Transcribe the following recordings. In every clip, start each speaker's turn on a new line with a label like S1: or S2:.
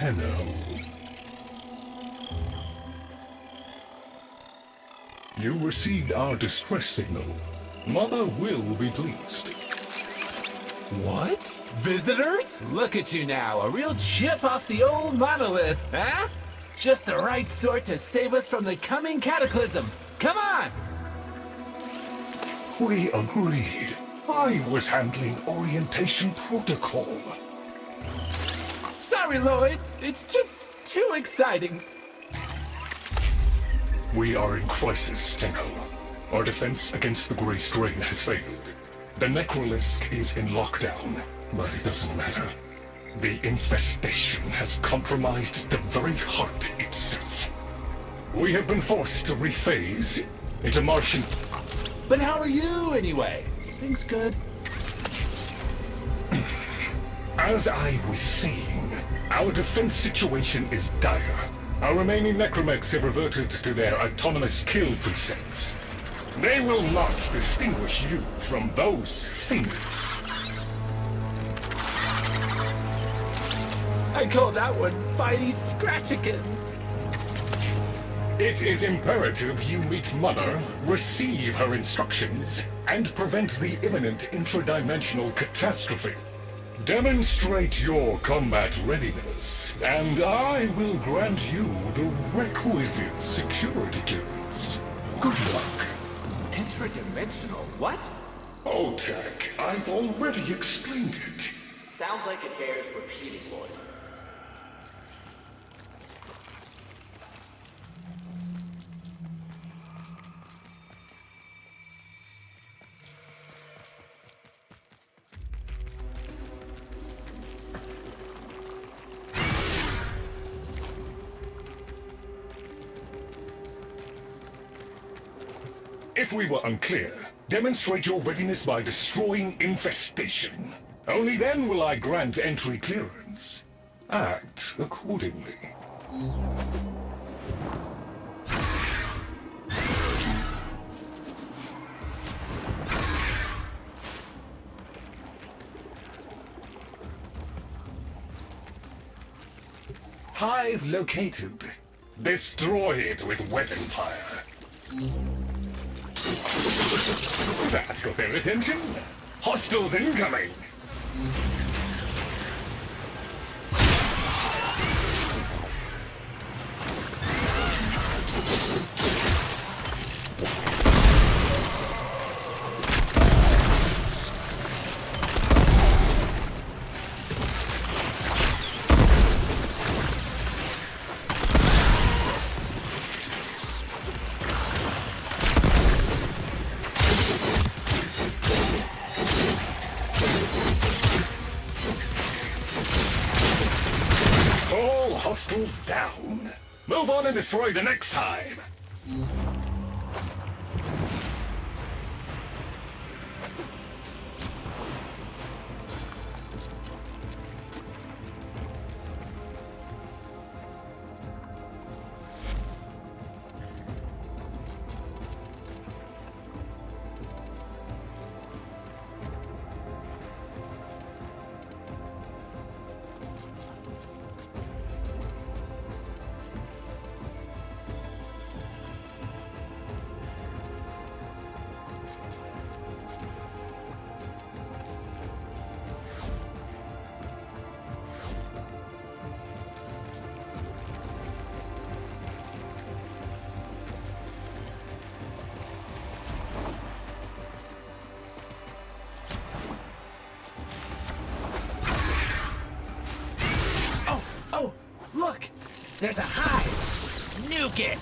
S1: Tenno. You received our distress signal. Mother will be pleased.
S2: What? Visitors? Look at you now, a real chip off the old monolith, huh? Just the right sort to save us from the coming cataclysm. Come on!
S1: We agreed. I was handling orientation protocol.
S2: Sorry, Lloyd. It's just too exciting.
S1: We are in crisis, Tenno. Our defense against the Grey Strain has failed. The Necrolisk is in lockdown, but it doesn't matter. The infestation has compromised the very heart itself. We have been forced to rephase into Martian...
S2: But how are you, anyway? Things good?
S1: As I was saying, our defense situation is dire. Our remaining necromechs have reverted to their autonomous kill precepts. They will not distinguish you from those things.
S2: I call that one Bitey Scratchikins.
S1: It is imperative you meet Mother, receive her instructions, and prevent the imminent intradimensional catastrophe. Demonstrate your combat readiness, and I will grant you the requisite security clearance. Good luck.
S2: Intradimensional? What?
S1: Oh, Tech, I've already explained it.
S2: Sounds like it bears repeating, Lloyd.
S1: If we were unclear, demonstrate your readiness by destroying infestation. Only then will I grant entry clearance. Act accordingly. Hive located. Destroy it with weapon fire. That got their attention. Hostiles incoming! All hostiles down. Move on and destroy the next hive.
S2: Look! There's a hive! Nuke it!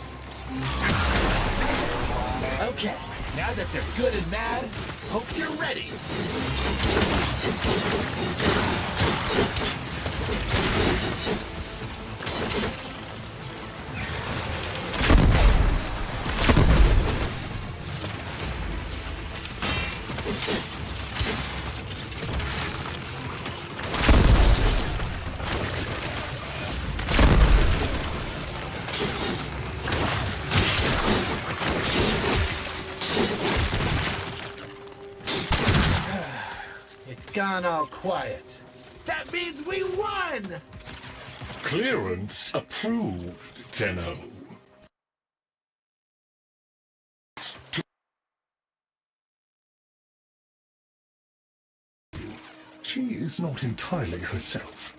S2: Okay, now that they're good and mad, hope you're ready! It's gone all quiet. That means we won!
S1: Clearance approved, Tenno. She is not entirely herself.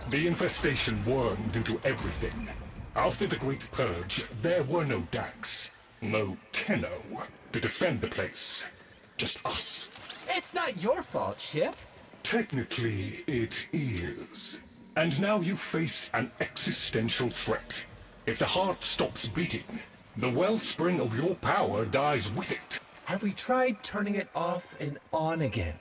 S1: The infestation wormed into everything. After the Great Purge, there were no Dax, no Tenno to defend the place. Just us.
S2: It's not your fault, Ship.
S1: Technically, it is. And now you face an existential threat. If the heart stops beating, the wellspring of your power dies with it.
S3: Have we tried turning it off and on again?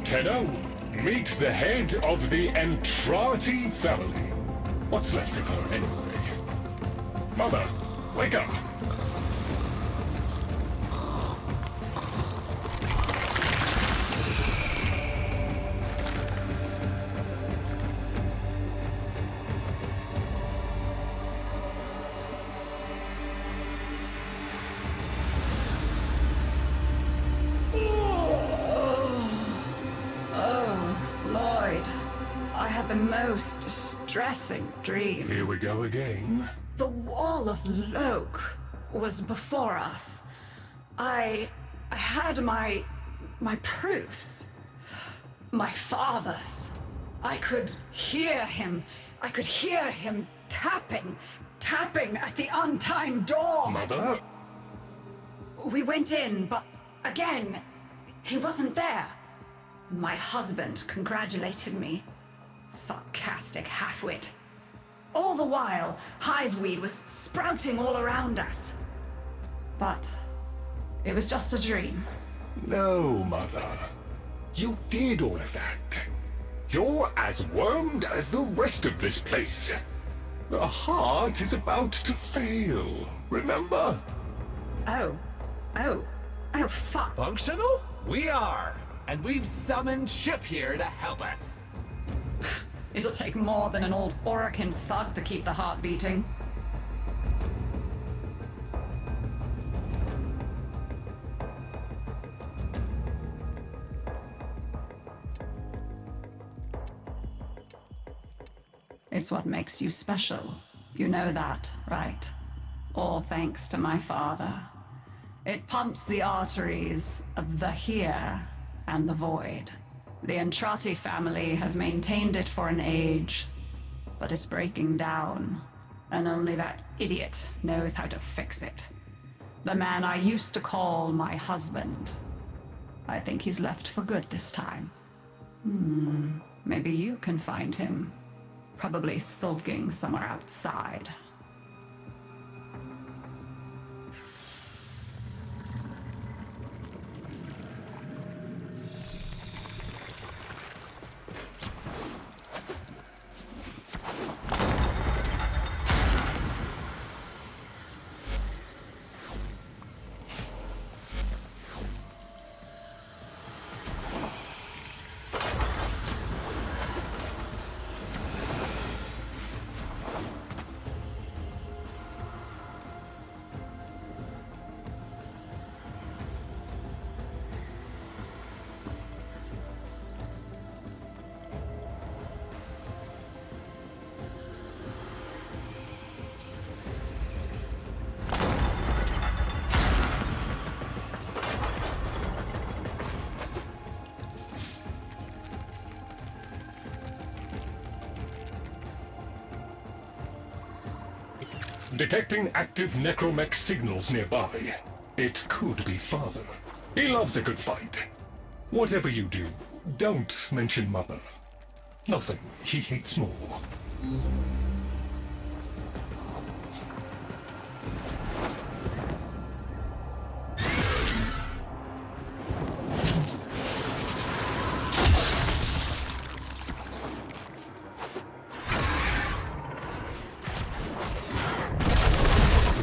S1: Tenno, meet the head of the Entrati family. What's left of her, anyway? Mother, wake up!
S4: The most distressing dream.
S1: Here we go again.
S4: The wall of Loke was before us. I had my proofs. My father's. I could hear him. I could hear him tapping at the untimed door.
S1: Mother?
S4: We went in, but again, he wasn't there. My husband congratulated me. Sarcastic halfwit. All the while, hiveweed was sprouting all around us. But it was just a dream.
S1: No, Mother. You did all of that. You're as wormed as the rest of this place. The heart is about to fail, remember?
S4: Oh, fuck.
S2: Functional? We are. And we've summoned Ship here to help us.
S4: It'll take more than an old Orokin thug to keep the heart beating. It's what makes you special. You know that, right? All thanks to my father. It pumps the arteries of the here and the void. The Entrati family has maintained it for an age, but it's breaking down, and only that idiot knows how to fix it. The man I used to call my husband. I think he's left for good this time. Maybe you can find him. Probably sulking somewhere outside.
S1: Detecting active necromech signals nearby. It could be Father. He loves a good fight. Whatever you do, don't mention Mother. Nothing he hates more.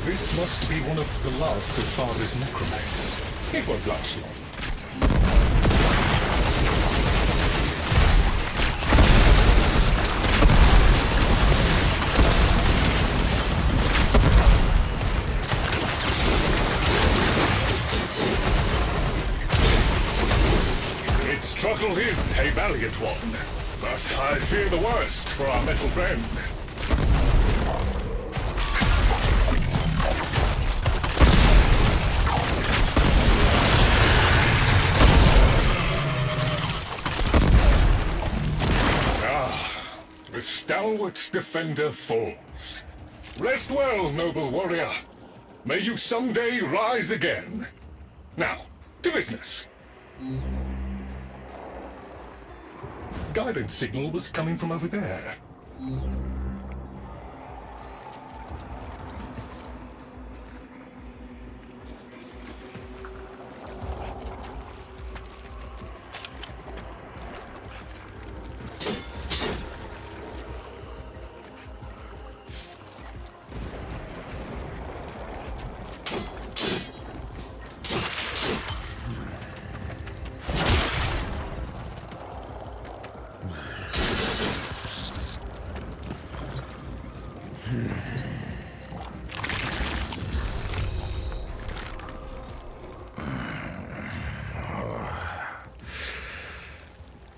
S1: This must be one of the last of Father's necromechs. It won't last long. Its struggle is a valiant one, but I fear the worst for our metal friend. The stalwart defender falls. Rest well, noble warrior. May you someday rise again. Now, to business. Guidance signal was coming from over there.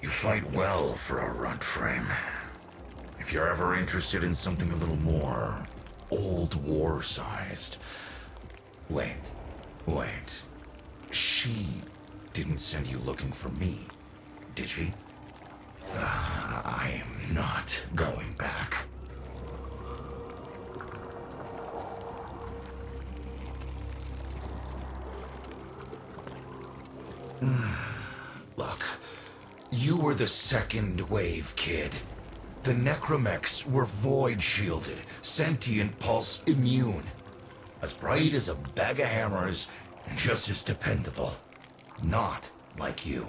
S5: You fight well for a runt frame. If you're ever interested in something a little more old war-sized. Wait. She didn't send you looking for me, did she? I am not going back. Look, you were the second wave, kid. The necromechs were void-shielded, sentient pulse immune. As bright as a bag of hammers, and just as dependable. Not like you.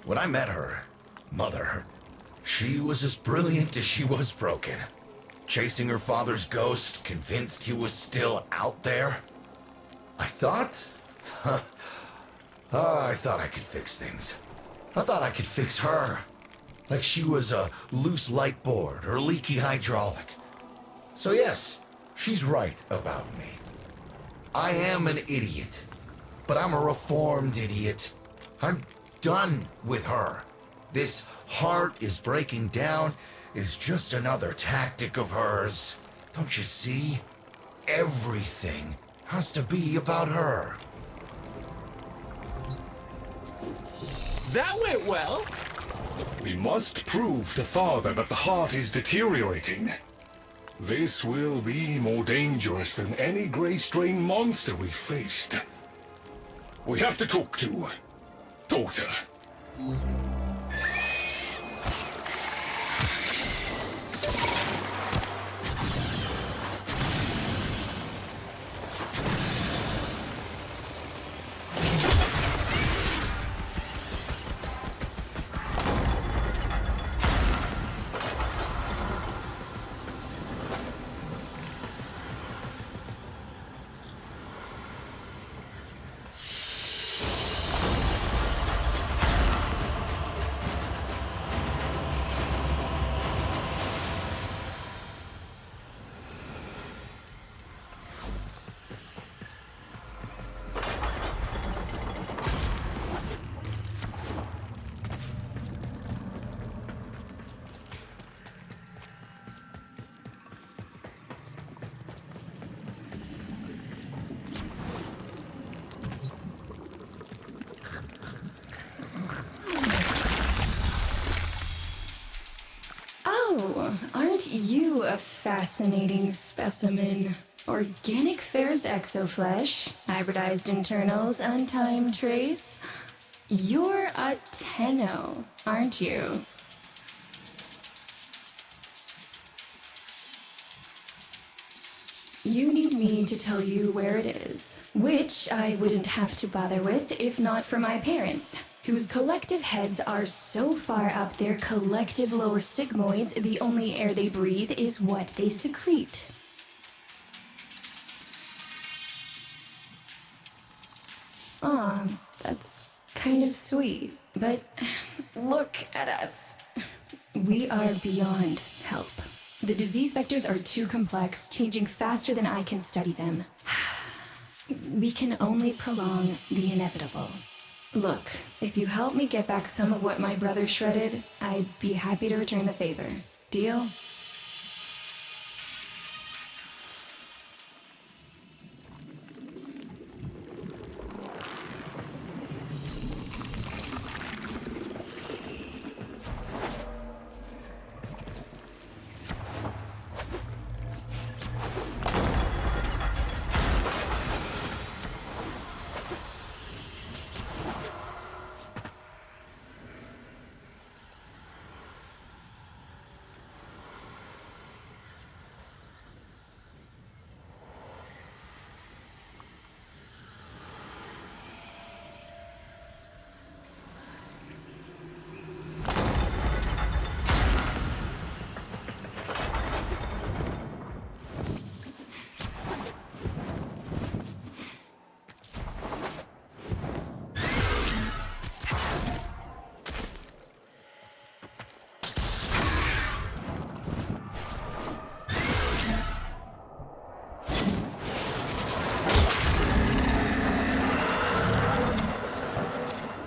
S5: When I met her, Mother, she was as brilliant as she was broken. Chasing her father's ghost, convinced he was still out there. I thought I could fix things. I thought I could fix her. Like she was a loose light board or leaky hydraulic. So yes, she's right about me. I am an idiot, but I'm a reformed idiot. I'm done with her. This heart is breaking down is just another tactic of hers. Don't you see? Everything has to be about her.
S2: That went well.
S1: We must prove to Father that the heart is deteriorating. This will be more dangerous than any gray strain monster we faced. We have to talk to daughter.
S6: Oh, aren't you a fascinating specimen? Organic ferrous exoflesh, hybridized internals, untime trace. You're a Tenno, aren't you? You need me to tell you where it is, which I wouldn't have to bother with if not for my parents, whose collective heads are so far up their collective lower sigmoids the only air they breathe is what they secrete. Aw, that's kind of sweet, but look at us. We are beyond help. The disease vectors are too complex, changing faster than I can study them. We can only prolong the inevitable. Look, if you help me get back some of what my brother shredded, I'd be happy to return the favor. Deal?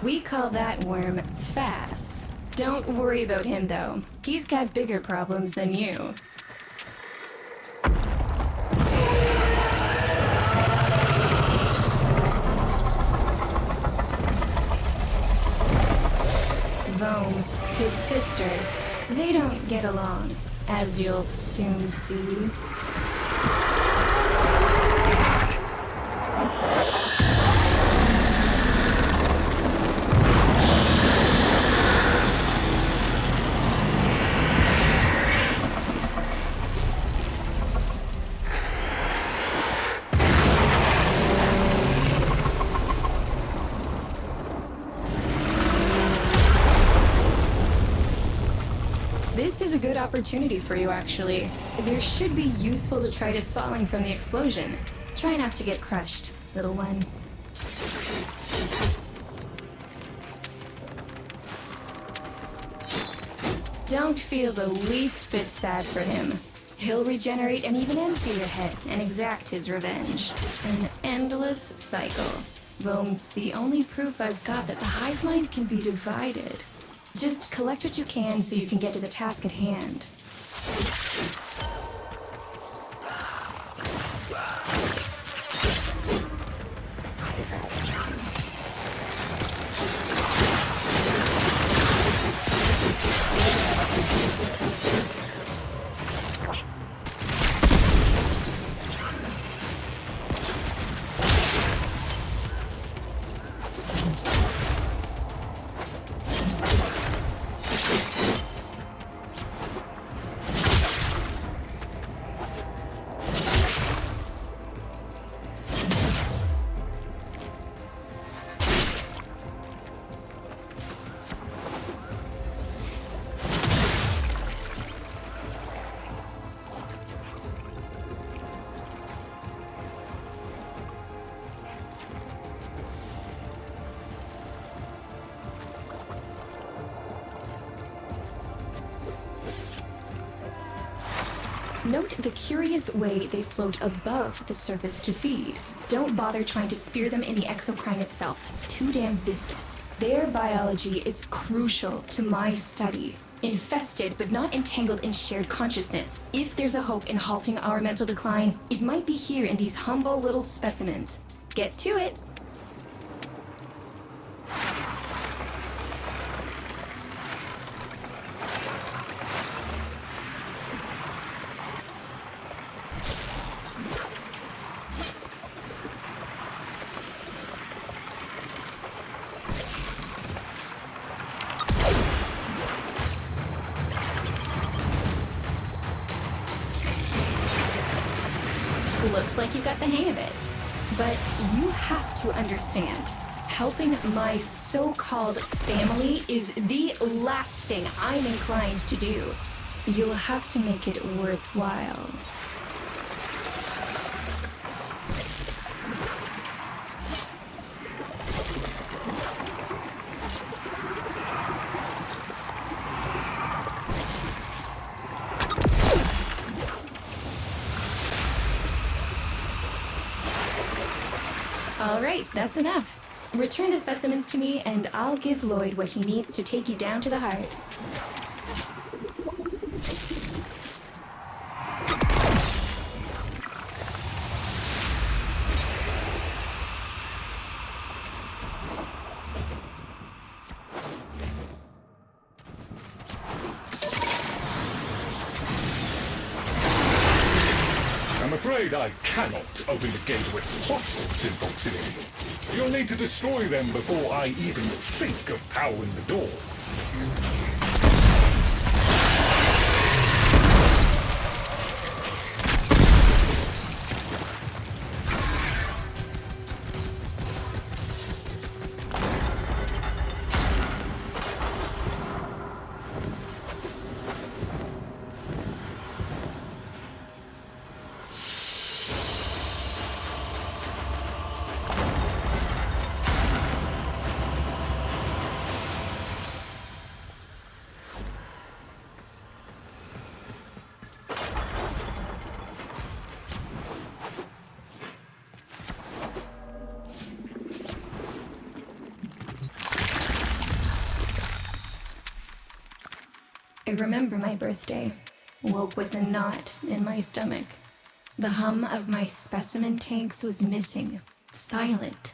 S6: We call that worm Fass. Don't worry about him, though. He's got bigger problems than you. Vome, his sister, they don't get along, as you'll soon see. This is a good opportunity for you, actually. There should be useful detritus falling from the explosion. Try not to get crushed, little one. Don't feel the least bit sad for him. He'll regenerate an even emptier head and exact his revenge. An endless cycle. Vome's the only proof I've got that the hive mind can be divided. Just collect what you can so you can get to the task at hand. Note the curious way they float above the surface to feed. Don't bother trying to spear them in the exocrine itself. Too damn viscous. Their biology is crucial to my study. Infested, but not entangled in shared consciousness. If there's a hope in halting our mental decline, it might be here in these humble little specimens. Get to it! Looks like you got the hang of it. But you have to understand, helping my so-called family is the last thing I'm inclined to do. You'll have to make it worthwhile. All right, that's enough. Return the specimens to me, and I'll give Lloyd what he needs to take you down to the heart.
S1: I'm afraid I cannot open the gate with hostiles in proximity. You'll need to destroy them before I even think of powering the door.
S6: I remember my birthday. Woke with a knot in my stomach. The hum of my specimen tanks was missing. Silent.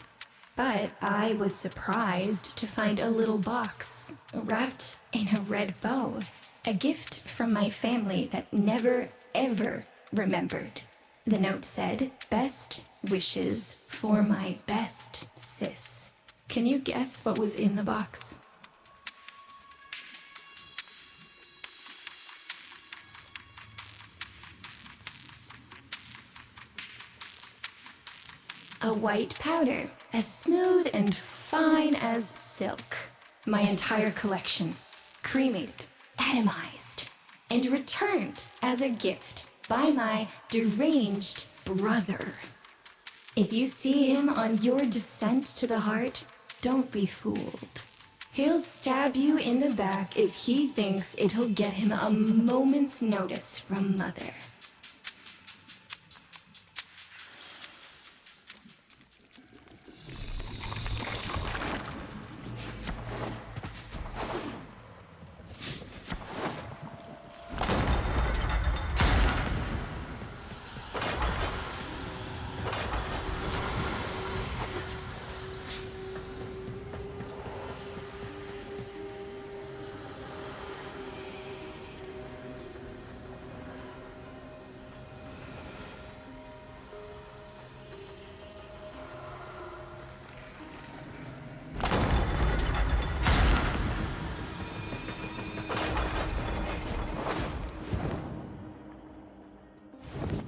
S6: But I was surprised to find a little box wrapped in a red bow. A gift from my family that never, ever remembered. The note said, "Best wishes for my best sis." Can you guess what was in the box? A white powder, as smooth and fine as silk. My entire collection, cremated, atomized, and returned as a gift by my deranged brother. If you see him on your descent to the heart, don't be fooled. He'll stab you in the back if he thinks it'll get him a moment's notice from Mother.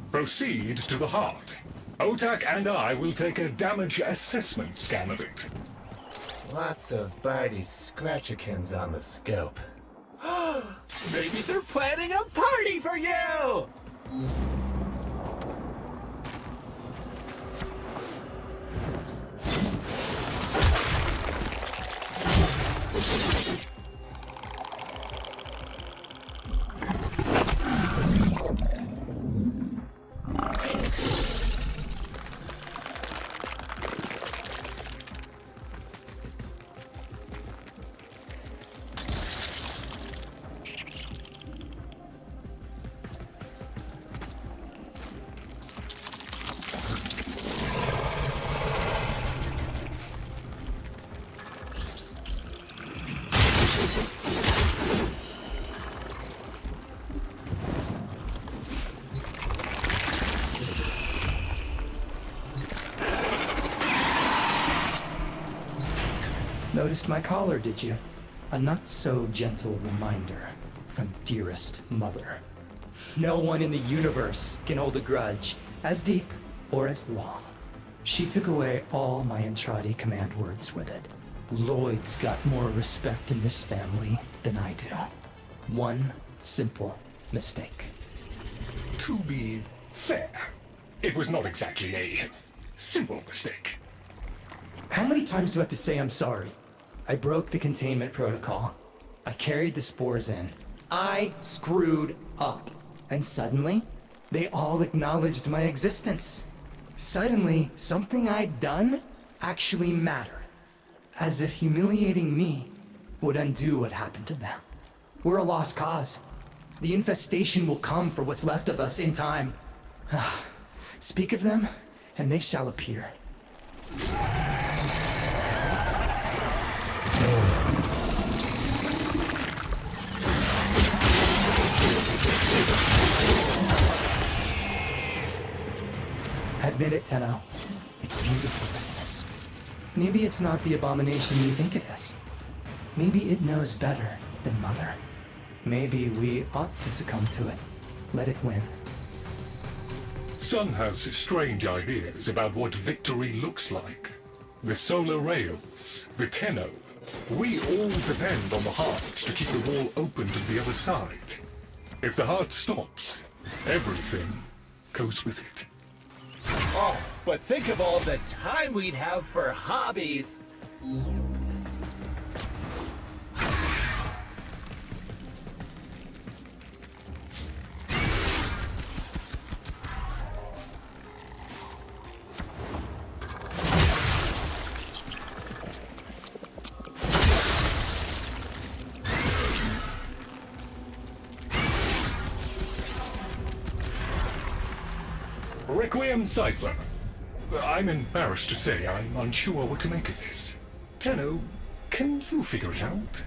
S1: Proceed to the heart. Otak and I will take a damage assessment scan of it.
S3: Lots of Barty Scratchikins on the scope.
S2: Maybe they're planning a party for you!
S7: Noticed my collar, did you? A not-so-gentle reminder from dearest mother. No one in the universe can hold a grudge as deep or as long. She took away all my Entradi command words with it. Lloyd's got more respect in this family than I do. One simple mistake.
S1: To be fair, it was not exactly a simple mistake.
S7: How many times do I have to say I'm sorry? I broke the containment protocol. I carried the spores in. I screwed up. And suddenly, they all acknowledged my existence. Suddenly, something I'd done actually mattered. As if humiliating me would undo what happened to them. We're a lost cause. The infestation will come for what's left of us in time. Speak of them, and they shall appear. Admit it, Tenno. It's beautiful, isn't it? Maybe it's not the abomination you think it is. Maybe it knows better than Mother. Maybe we ought to succumb to it. Let it win.
S1: Sun has strange ideas about what victory looks like. The solar rails, the Tenno. We all depend on the heart to keep the wall open to the other side. If the heart stops, everything goes with it.
S2: Oh, but think of all the time we'd have for hobbies.
S1: Requiem Cipher. I'm embarrassed to say I'm unsure what to make of this. Tenno, can you figure it out?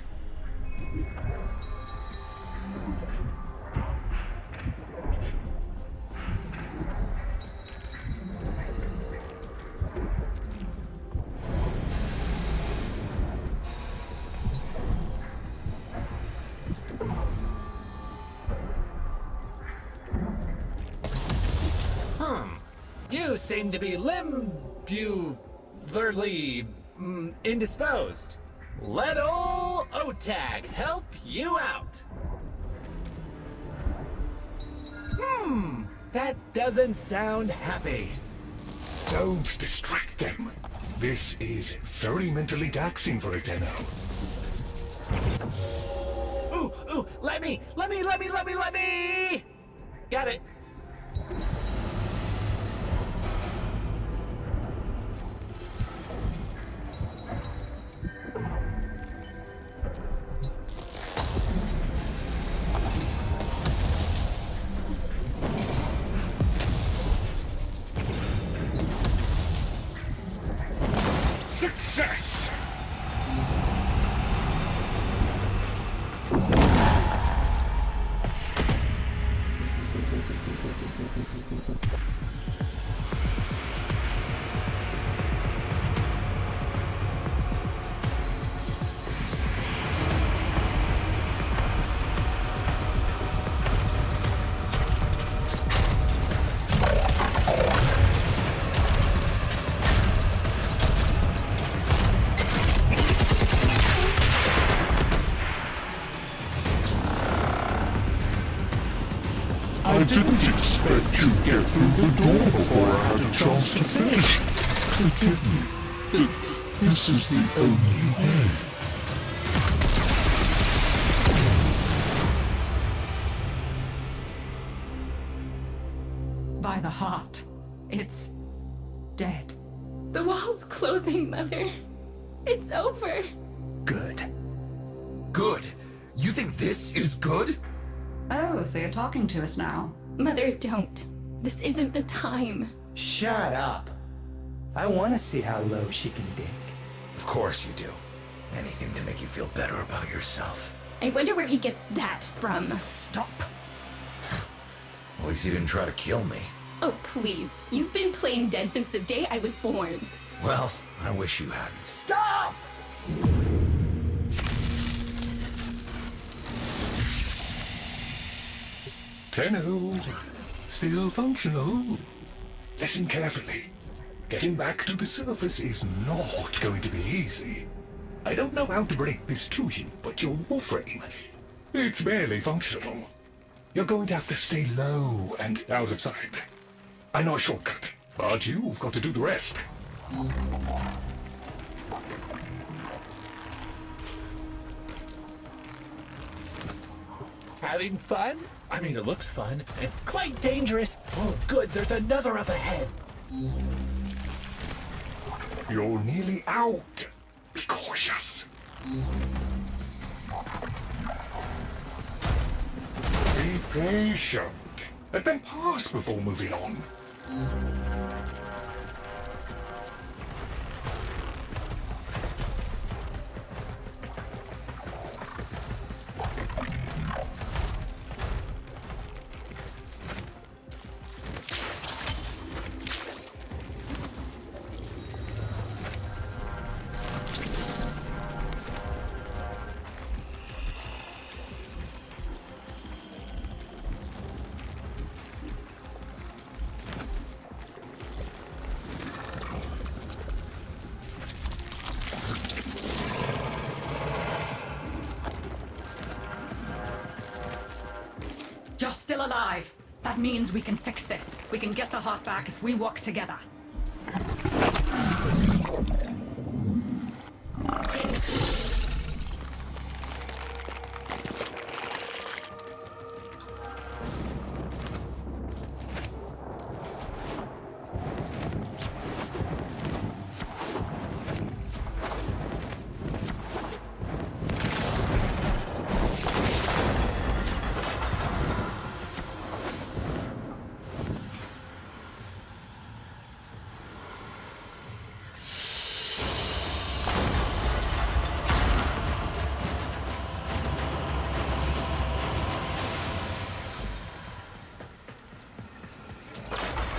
S2: You seem to be indisposed. Let ol' Otag help you out. That doesn't sound happy.
S1: Don't distract them. This is very mentally taxing for a Tenno.
S2: Ooh, let me! Got it.
S1: Success!
S8: I didn't expect you'd get through the door before I had a chance to finish. Forgive me. This is the only way.
S4: By the heart, it's dead.
S6: The wall's closing, Mother. It's over.
S5: Good. Good? You think this is good?
S4: Oh, so you're talking to us now.
S6: Mother, don't. This isn't the time.
S7: Shut up. I want to see how low she can dig.
S5: Of course you do. Anything to make you feel better about yourself.
S6: I wonder where he gets that from.
S5: Stop. At least you didn't try to kill me.
S6: Oh, please. You've been playing dead since the day I was born.
S5: Well, I wish you hadn't.
S6: Stop!
S1: Tenno, still functional. Listen carefully. Getting back to the surface is not going to be easy. I don't know how to break this to you, but your Warframe, it's barely functional. You're going to have to stay low and out of sight. I know a shortcut, but you've got to do the rest.
S2: Having fun? I mean, it looks fun and quite dangerous. Oh, good, there's another up ahead.
S1: You're nearly out. Be cautious. Be patient. Let them pass before moving on.
S4: You're still alive. That means we can fix this. We can get the heart back if we work together.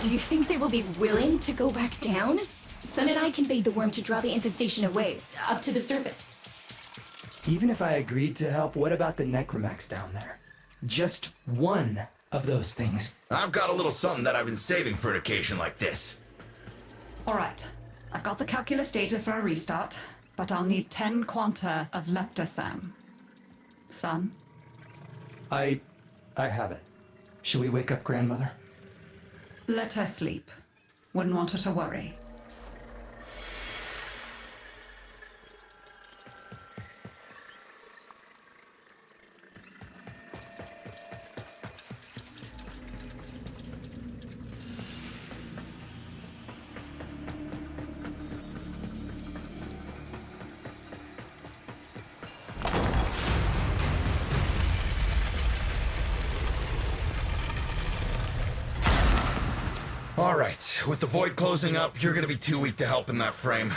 S6: Do you think they will be willing to go back down? Sun and I conveyed the worm to draw the infestation away, up to the surface.
S7: Even if I agreed to help, what about the necromax down there? Just one of those things.
S5: I've got a little something that I've been saving for an occasion like this.
S4: All right. I've got the calculus data for a restart, but I'll need 10 quanta of leptosam. Son?
S7: I have it. Shall we wake up grandmother?
S4: Let her sleep. Wouldn't want her to worry.
S5: All right, with the void closing up, you're gonna be too weak to help in that frame.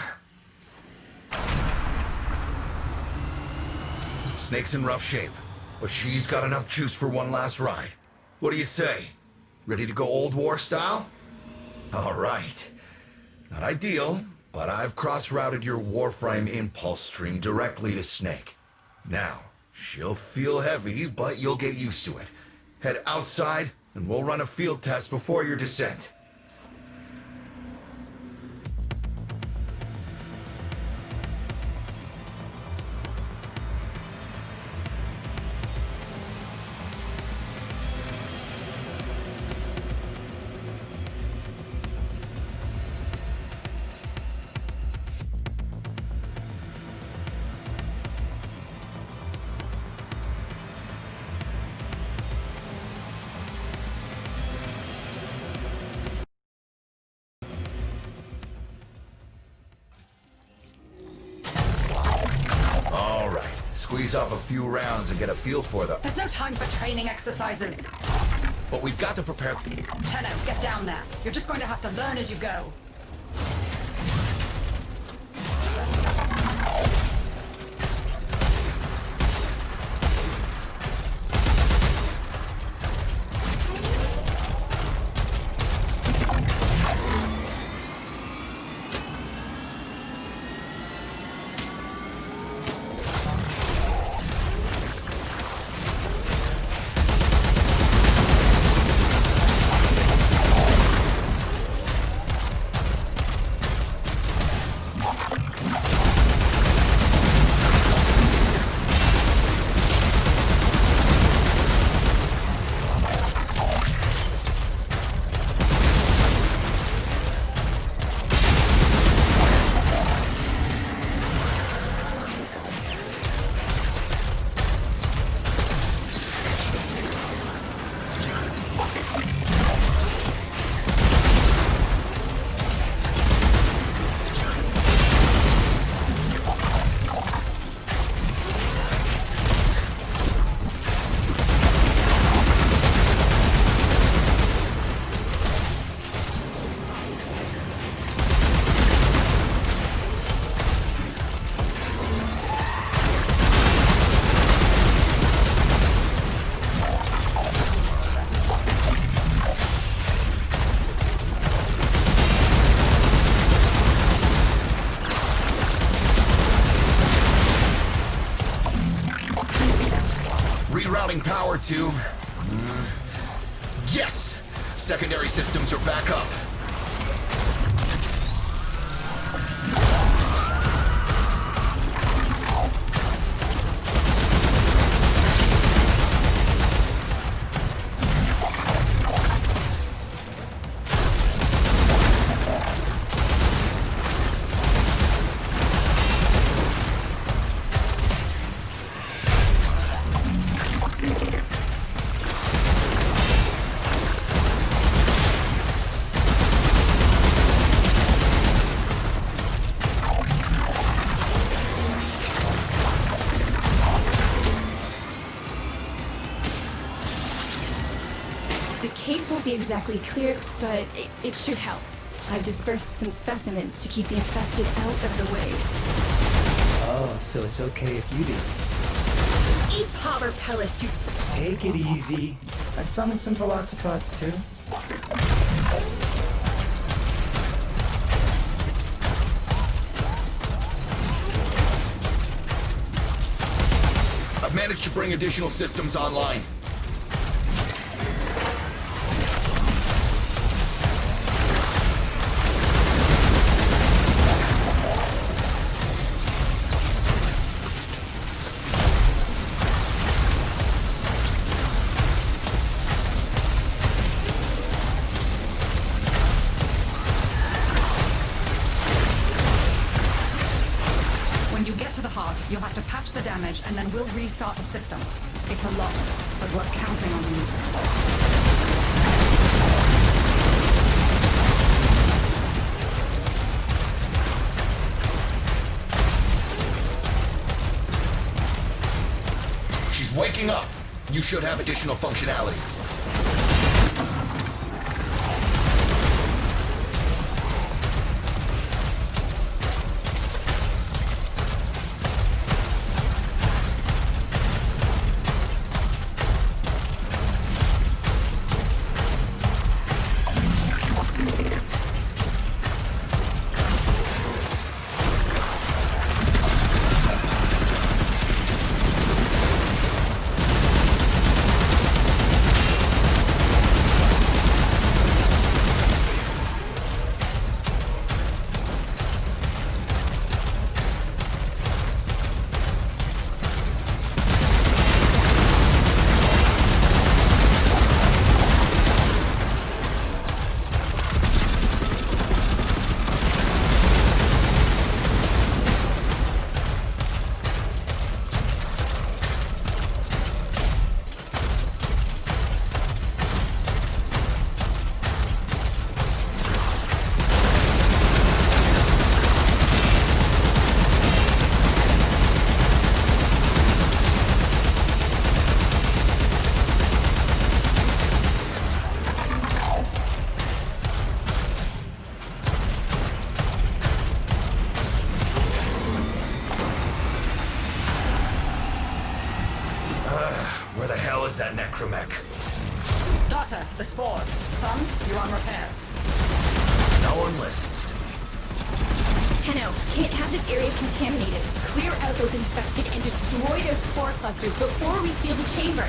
S5: Snake's in rough shape, but she's got enough juice for one last ride. What do you say? Ready to go old war style? All right. Not ideal, but I've cross-routed your Warframe impulse stream directly to Snake. Now, she'll feel heavy, but you'll get used to it. Head outside, and we'll run a field test before your descent. Squeeze off a few rounds and get a feel for them.
S4: There's no time for training exercises.
S5: But we've got to prepare...
S4: Tenno, get down there. You're just going to have to learn as you go.
S5: to... Yes! Secondary systems are back up.
S6: The caves won't be exactly clear, but it should help. I've dispersed some specimens to keep the infested out of the way.
S7: Oh, so it's okay if you do.
S6: Eat powder pellets, you...
S7: Take it easy. I've summoned some velocipods too.
S5: I've managed to bring additional systems online.
S4: When you get to the heart, you'll have to patch the damage, and then we'll restart the system. It's a lot, but we're counting on you.
S5: She's waking up. You should have additional functionality. Where the hell is that necromech?
S4: Daughter, the spores. Son, you're on repairs.
S5: No one listens to me.
S6: Tenno, can't have this area contaminated. Clear out those infected and destroy their spore clusters before we seal the chamber.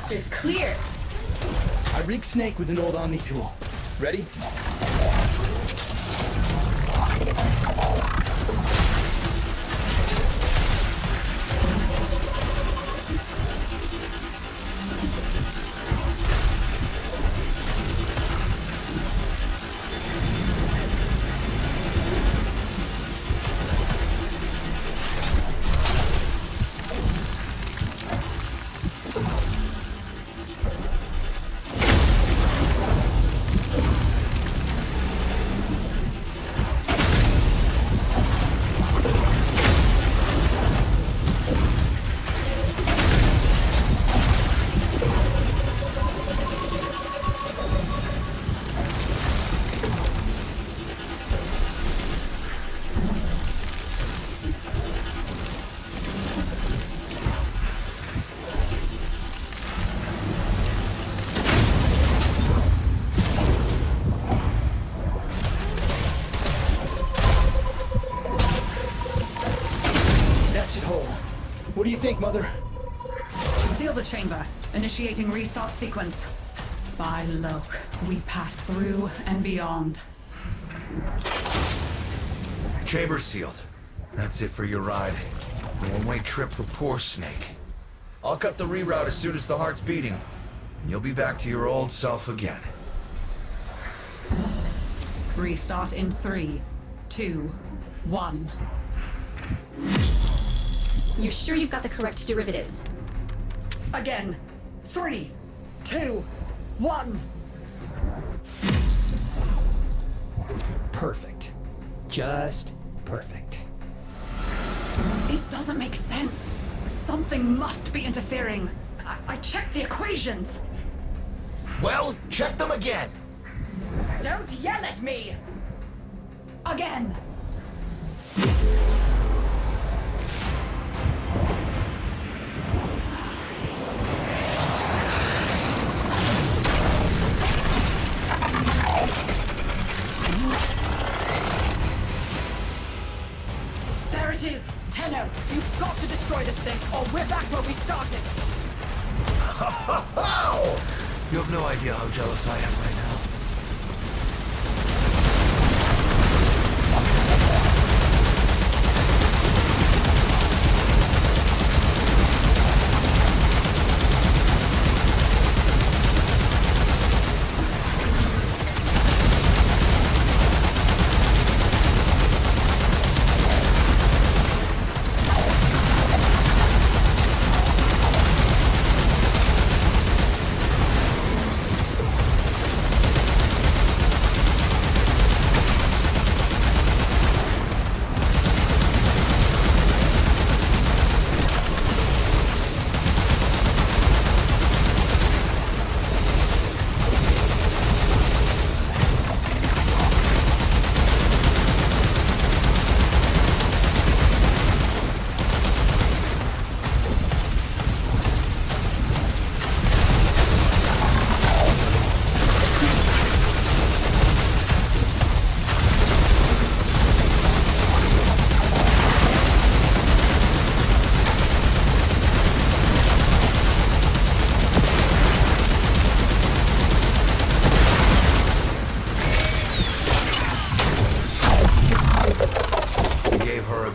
S6: thrusters clear.
S7: I rigged Snake with an old Omni tool. Ready? What do you think, Mother?
S4: Seal the chamber. Initiating restart sequence. By Loke, we pass through and beyond.
S5: Chamber sealed. That's it for your ride. A one-way trip for poor Snake. I'll cut the reroute as soon as the heart's beating. And you'll be back to your old self again.
S4: Restart in 3, 2, 1.
S6: You sure you've got the correct derivatives?
S4: Again. 3, 2, 1.
S7: Perfect. Just perfect.
S4: It doesn't make sense. Something must be interfering. I checked the equations.
S5: Well, check them again!
S4: Don't yell at me! Again! There it is! Tenno, you've got to destroy this thing, or we're back where we started!
S5: You have no idea how jealous I am right now.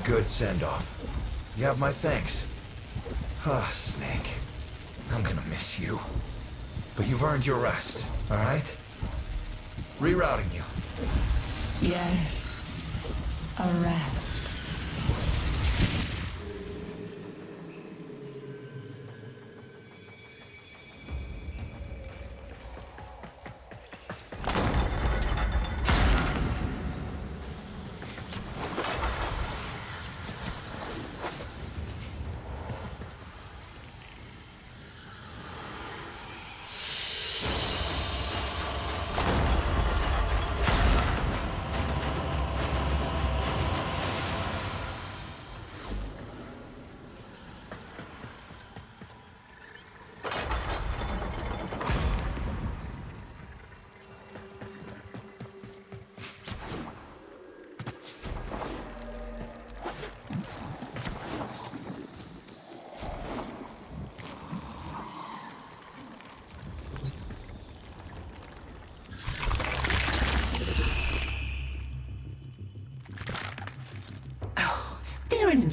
S5: Good send-off. You have my thanks. Ah, Snake. I'm gonna miss you. But you've earned your rest, alright? Rerouting you.
S4: Yes. A rest.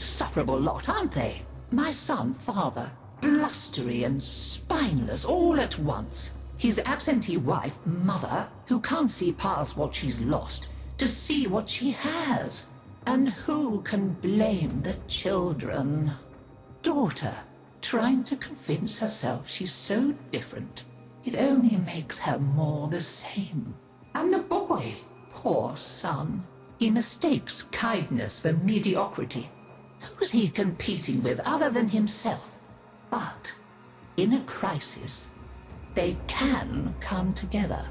S9: insufferable lot, aren't they? My son, father, blustery and spineless all at once. His absentee wife, mother, who can't see past what she's lost to see what she has. And who can blame the children? Daughter, trying to convince herself she's so different. It only makes her more the same. And the boy, poor son, he mistakes kindness for mediocrity. Who's he competing with other than himself? But in a crisis, they can come together.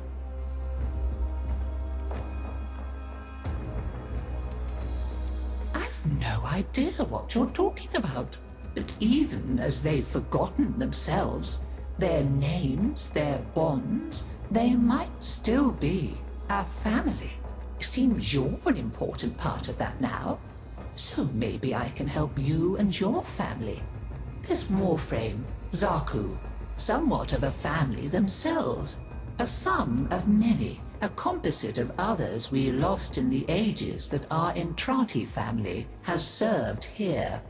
S9: I've no idea what you're talking about. But even as they've forgotten themselves, their names, their bonds, they might still be a family. Seems you're an important part of that now. So maybe I can help you and your family. This Warframe, Zaku, somewhat of a family themselves. A sum of many, a composite of others we lost in the ages that our Entrati family has served here.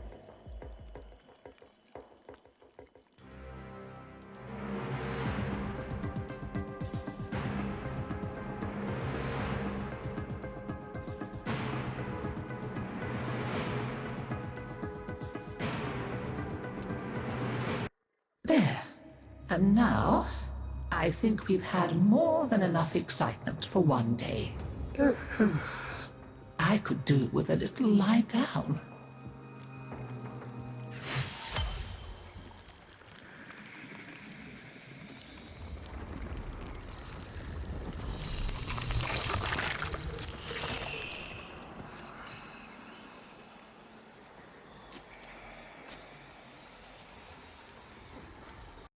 S9: There. And now, I think we've had more than enough excitement for one day. I could do with a little lie down.